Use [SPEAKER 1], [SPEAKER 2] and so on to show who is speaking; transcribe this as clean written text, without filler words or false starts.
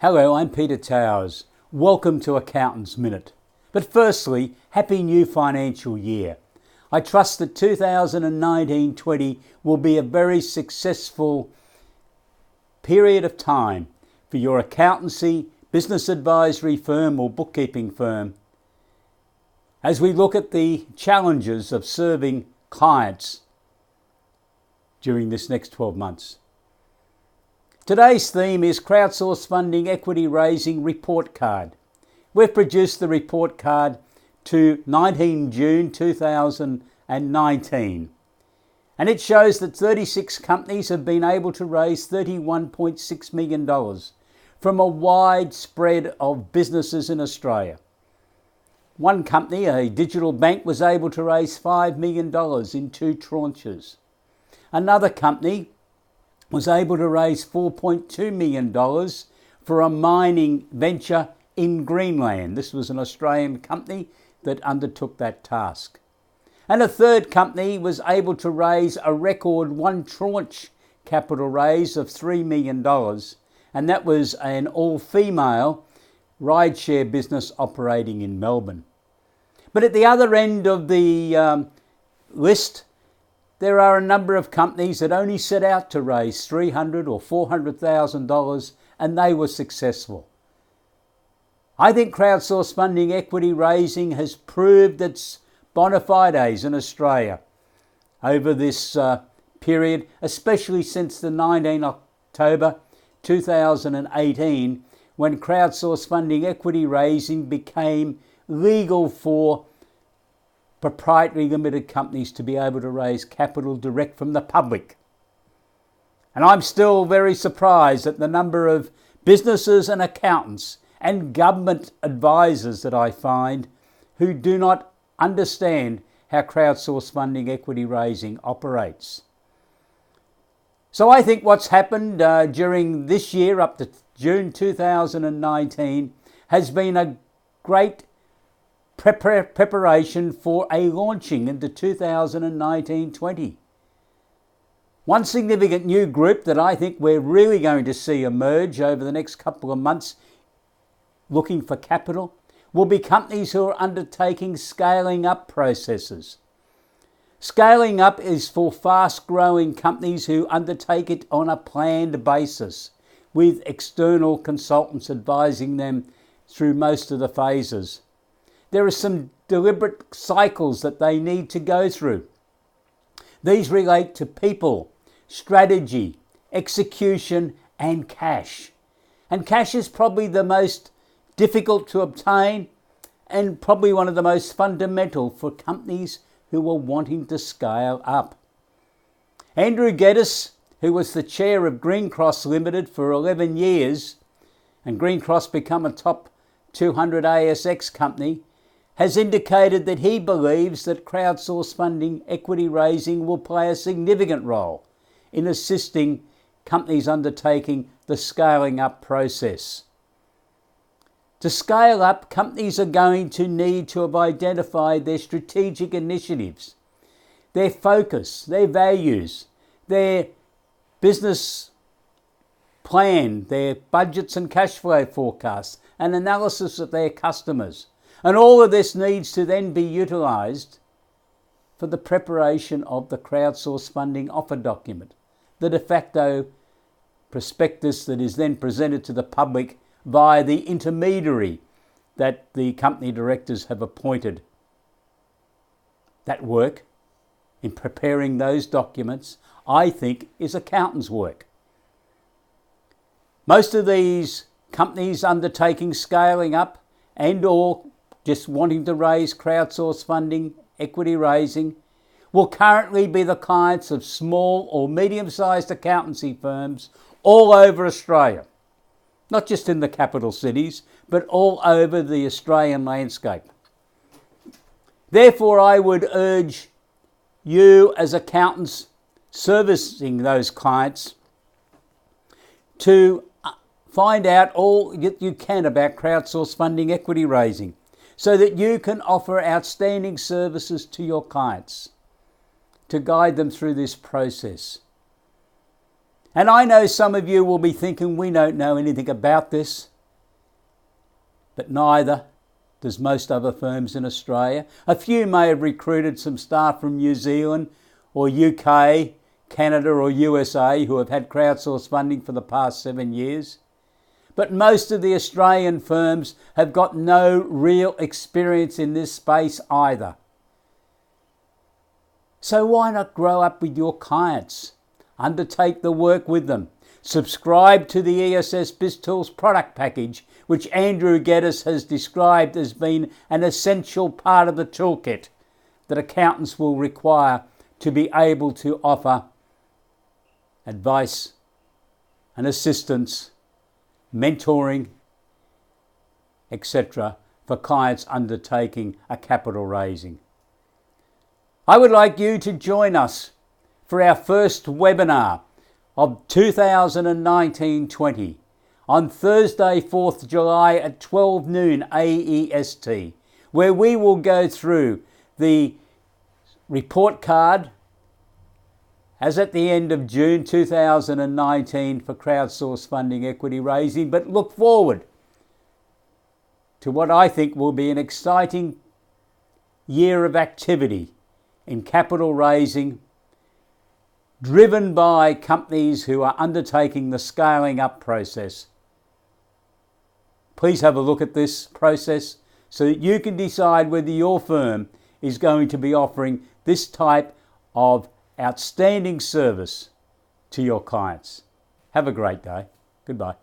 [SPEAKER 1] Hello, I'm Peter Towers. Welcome to Accountant's Minute. But firstly, Happy New Financial Year. I trust that 2019-20 will be a very successful period of time for your accountancy, business advisory firm or bookkeeping firm as we look at the challenges of serving clients during this next 12 months. Today's theme is Crowdsource Funding Equity Raising Report Card. We've produced the report card to 19 June 2019 and it shows that 36 companies have been able to raise $31.6 million from a wide spread of businesses in Australia. One company, a digital bank, was able to raise $5 million in 2 tranches. Another company was able to raise $4.2 million for a mining venture in Greenland. This was an Australian company that undertook that task. And a third company was able to raise a record 1 tranche capital raise of $3 million, and that was an all-female rideshare business operating in Melbourne. But at the other end of the list, there are a number of companies that only set out to raise $300,000 or $400,000 and they were successful. I think crowdsource funding equity raising has proved its bona fides in Australia over this period, especially since the 19 October 2018 when crowdsource funding equity raising became legal for proprietary limited companies to be able to raise capital direct from the public. And I'm still very surprised at the number of businesses and accountants and government advisors that I find who do not understand how crowdsource funding equity raising operates. So I think what's happened during this year up to June 2019 has been a great preparation for a launching into 2019-20. One significant new group that I think we're really going to see emerge over the next couple of months looking for capital will be companies who are undertaking scaling up processes. Scaling up is for fast-growing companies who undertake it on a planned basis, with external consultants advising them through most of the phases. There are some deliberate cycles that they need to go through. These relate to people, strategy, execution, and cash. And cash is probably the most difficult to obtain and probably one of the most fundamental for companies who are wanting to scale up. Andrew Geddes, who was the chair of Green Cross Limited for 11 years, and Green Cross become a top 200 ASX company, has indicated that he believes that crowdsource funding equity raising will play a significant role in assisting companies undertaking the scaling up process. To scale up, companies are going to need to have identified their strategic initiatives, their focus, their values, their business plan, their budgets and cash flow forecasts, and analysis of their customers. And all of this needs to then be utilised for the preparation of the crowdsource funding offer document, the de facto prospectus that is then presented to the public via the intermediary that the company directors have appointed. That work in preparing those documents, I think, is accountants' work. Most of these companies undertaking scaling up and or just wanting to raise crowdsource funding, equity raising, will currently be the clients of small or medium-sized accountancy firms all over Australia. Not just in the capital cities, but all over the Australian landscape. Therefore, I would urge you as accountants servicing those clients to find out all that you can about crowdsource funding equity raising, so that you can offer outstanding services to your clients to guide them through this process. And I know some of you will be thinking, we don't know anything about this. but neither does most other firms in Australia. A few may have recruited some staff from New Zealand or UK, Canada or USA who have had crowdsourced funding for the past 7 years. But most of the Australian firms have got no real experience in this space either. So why not grow up with your clients? Undertake the work with them. Subscribe to the ESS BIZTOOLS product package, which Andrew Geddes has described as being an essential part of the toolkit that accountants will require to be able to offer advice and assistance, mentoring, etc. for clients undertaking a capital raising. I would like you to join us for our first webinar of 2019-20 on Thursday 4th July at 12 noon AEST, where we will go through the report card as at the end of June 2019 for crowdsourced funding equity raising, but look forward to what I think will be an exciting year of activity in capital raising, driven by companies who are undertaking the scaling up process. Please have a look at this process so that you can decide whether your firm is going to be offering this type of outstanding service to your clients. Have a great day. Goodbye.